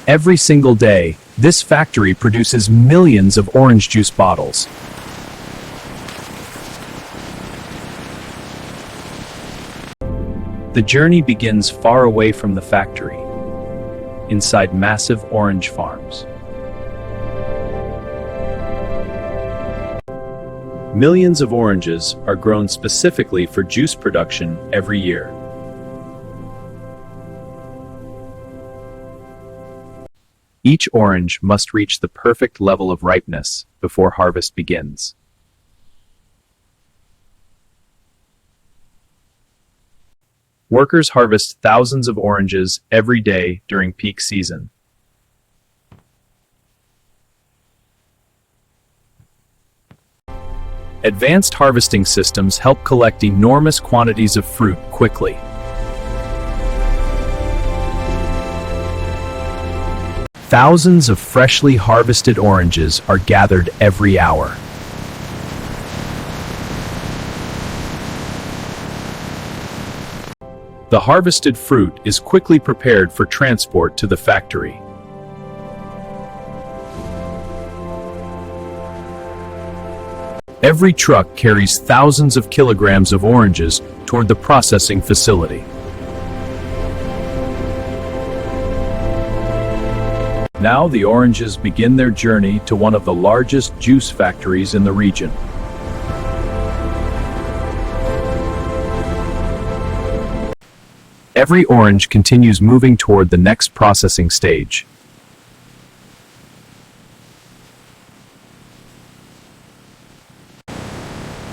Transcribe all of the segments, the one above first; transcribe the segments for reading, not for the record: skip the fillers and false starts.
Every single day, this factory produces millions of orange juice bottles. The journey begins far away from the factory, inside massive orange farms. Millions of oranges are grown specifically for juice production every year. Each orange must reach the perfect level of ripeness before harvest begins. Workers harvest thousands of oranges every day during peak season. Advanced harvesting systems help collect enormous quantities of fruit quickly. Thousands of freshly harvested oranges are gathered every hour. The harvested fruit is quickly prepared for transport to the factory. Every truck carries thousands of kilograms of oranges toward the processing facility. Now the oranges begin their journey to one of the largest juice factories in the region. Every orange continues moving toward the next processing stage.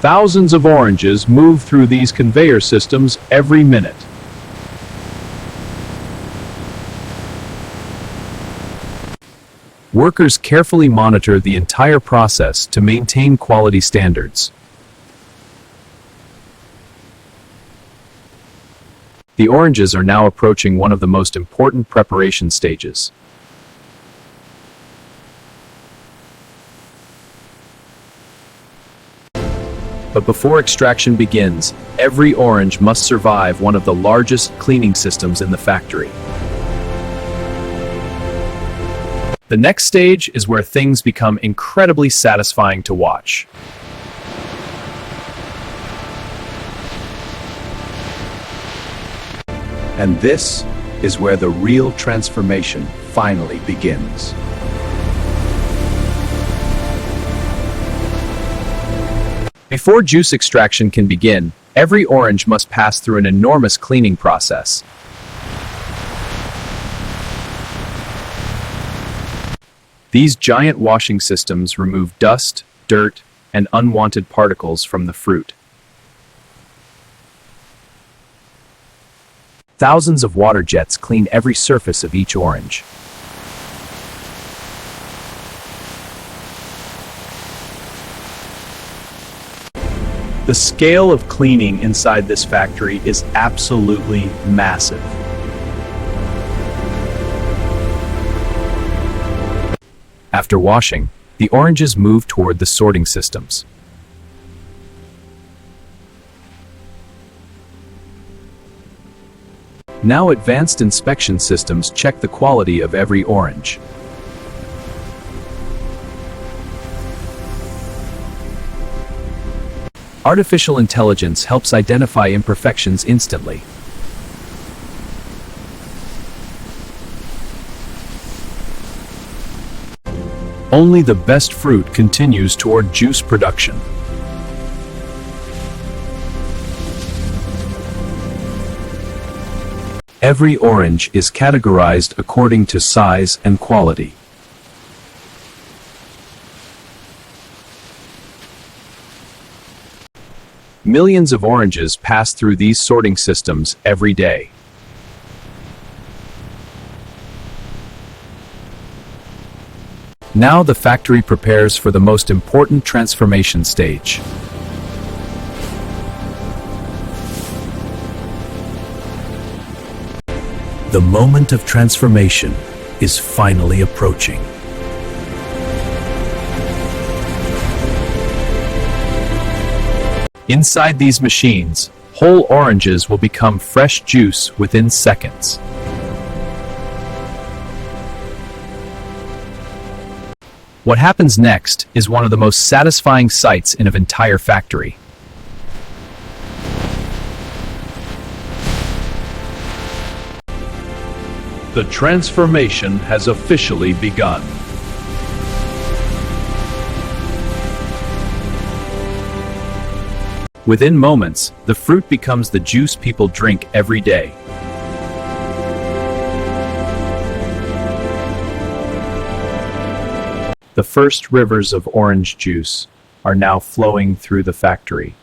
Thousands of oranges move through these conveyor systems every minute. Workers carefully monitor the entire process to maintain quality standards. The oranges are now approaching one of the most important preparation stages. But before extraction begins, every orange must survive one of the largest cleaning systems in the factory. The next stage is where things become incredibly satisfying to watch. And this is where the real transformation finally begins. Before juice extraction can begin, every orange must pass through an enormous cleaning process. These giant washing systems remove dust, dirt, and unwanted particles from the fruit. Thousands of water jets clean every surface of each orange. The scale of cleaning inside this factory is absolutely massive. After washing, the oranges move toward the sorting systems. Now advanced inspection systems check the quality of every orange. Artificial intelligence helps identify imperfections instantly. Only the best fruit continues toward juice production. Every orange is categorized according to size and quality. Millions of oranges pass through these sorting systems every day. Now the factory prepares for the most important transformation stage. The moment of transformation is finally approaching. Inside these machines, whole oranges will become fresh juice within seconds. What happens next is one of the most satisfying sights in an entire factory. The transformation has officially begun. Within moments, the fruit becomes the juice people drink every day. The first rivers of orange juice are now flowing through the factory.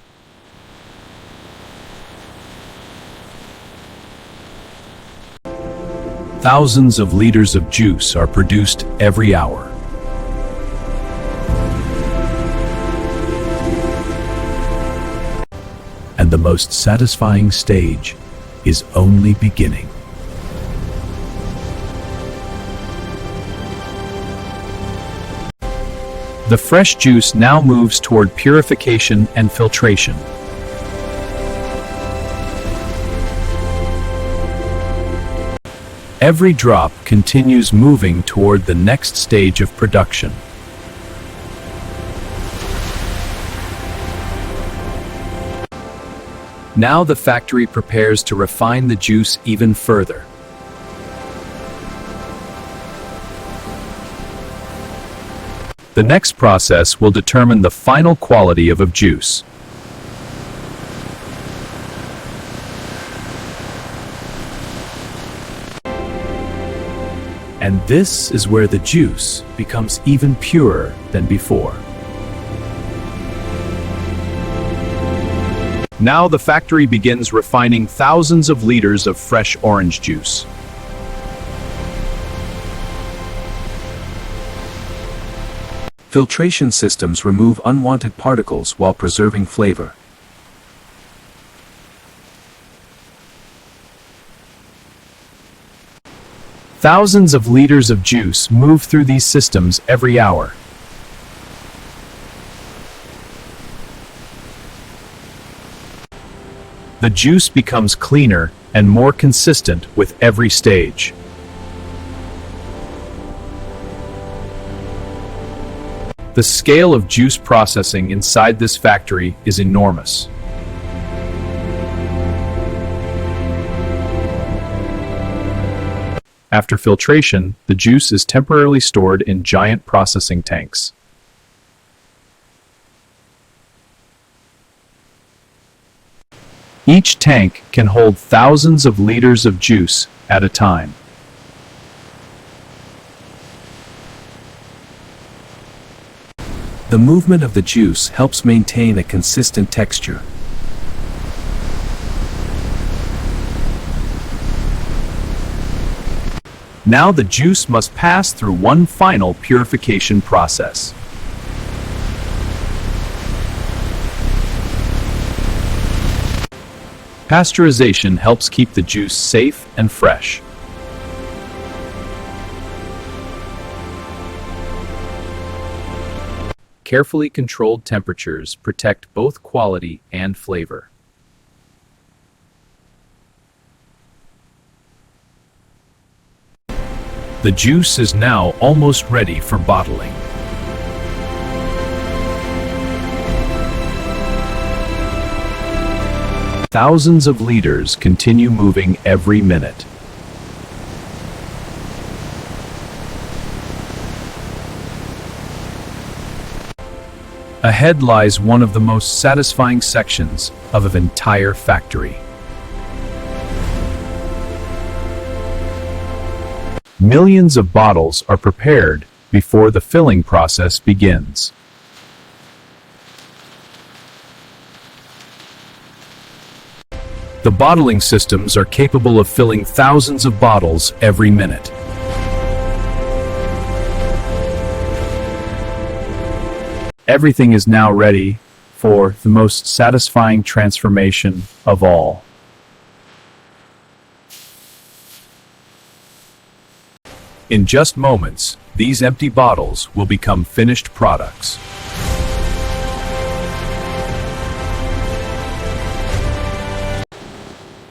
Thousands of liters of juice are produced every hour. And the most satisfying stage is only beginning. The fresh juice now moves toward purification and filtration. Every drop continues moving toward the next stage of production. Now the factory prepares to refine the juice even further. The next process will determine the final quality of a juice. And this is where the juice becomes even purer than before. Now the factory begins refining thousands of liters of fresh orange juice. Filtration systems remove unwanted particles while preserving flavor. Thousands of liters of juice move through these systems every hour. The juice becomes cleaner and more consistent with every stage. The scale of juice processing inside this factory is enormous. After filtration, the juice is temporarily stored in giant processing tanks. Each tank can hold thousands of liters of juice at a time. The movement of the juice helps maintain a consistent texture. Now the juice must pass through one final purification process. Pasteurization helps keep the juice safe and fresh. Carefully controlled temperatures protect both quality and flavor. The juice is now almost ready for bottling. Thousands of liters continue moving every minute. Ahead lies one of the most satisfying sections of an entire factory. Millions of bottles are prepared before the filling process begins. The bottling systems are capable of filling thousands of bottles every minute. Everything is now ready for the most satisfying transformation of all. In just moments, these empty bottles will become finished products.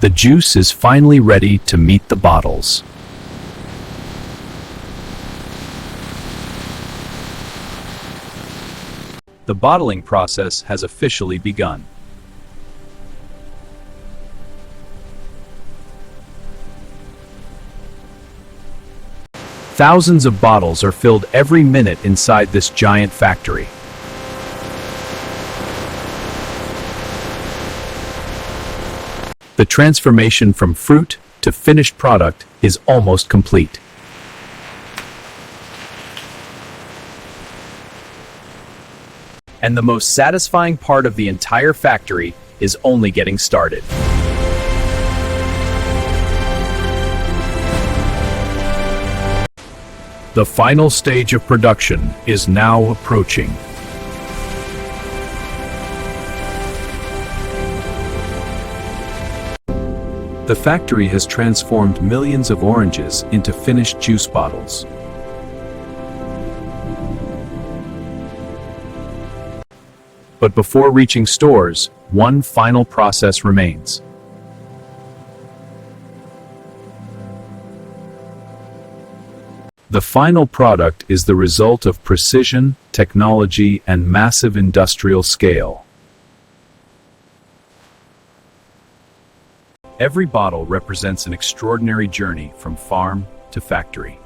The juice is finally ready to meet the bottles. The bottling process has officially begun. Thousands of bottles are filled every minute inside this giant factory. The transformation from fruit to finished product is almost complete. And the most satisfying part of the entire factory is only getting started. The final stage of production is now approaching. The factory has transformed millions of oranges into finished juice bottles. But before reaching stores, one final process remains. The final product is the result of precision, technology, and massive industrial scale. Every bottle represents an extraordinary journey from farm to factory.